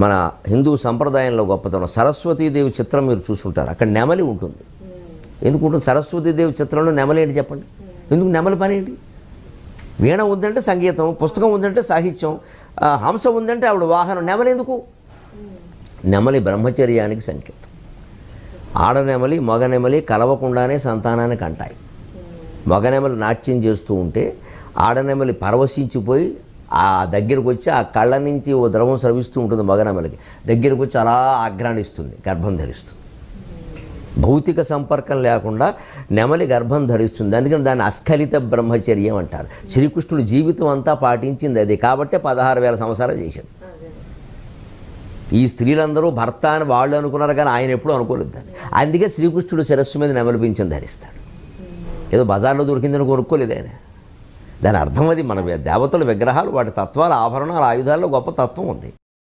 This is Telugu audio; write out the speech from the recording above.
మన హిందూ సంప్రదాయంలో గొప్పతనం సరస్వతీదేవి చిత్రం మీరు చూసుంటారు. అక్కడ నెమలి ఉంటుంది. ఎందుకు ఉంటుంది? సరస్వతీదేవి చిత్రంలో నెమలి ఏంటి చెప్పండి? ఎందుకు నెమలి పని ఏంటి? వీణ ఉందంటే సంగీతం, పుస్తకం ఉందంటే సాహిత్యం, హంస ఉందంటే ఆవిడ వాహనం. నెమలి ఎందుకు? నెమలి బ్రహ్మచర్యానికి సంకేతం. ఆడనెమలి మగనెమలి కలవకుండానే సంతానానికి అంటాయి. మగనెమలి నాట్యం చేస్తూ ఉంటే ఆడనెమలి పరవశించిపోయి ఆ దగ్గరకు వచ్చి ఆ కళ్ళ నుంచి ఓ ద్రవం స్రవిస్తూ ఉంటుంది. మగనెమలికి దగ్గరకు వచ్చి అలా ఆఘ్రాణిస్తుంది, గర్భం ధరిస్తుంది. భౌతిక సంపర్కం లేకుండా నెమలి గర్భం ధరిస్తుంది. అందుకని దాన్ని అస్ఖలిత బ్రహ్మచర్యం అంటారు. శ్రీకృష్ణుడు జీవితం అంతా పాటించింది అది. కాబట్టే 16,000 సంవత్సరాలు చేశాడు. ఈ స్త్రీలందరూ భర్త అని వాళ్ళు అనుకున్నారు, కానీ ఆయన ఎప్పుడూ అనుకోలేదు దాన్ని. అందుకే శ్రీకృష్ణుడు శిరస్సు మీద నెమలి పింఛం ధరిస్తాడు. ఏదో బజార్లో దొరికిందని కొనుక్కోలేదు ఆయన. దాని అర్థం అది. మన దేవతల విగ్రహాలు, వాటి తత్వాల, ఆభరణాల, ఆయుధాల్లో గొప్ప తత్వం ఉంది.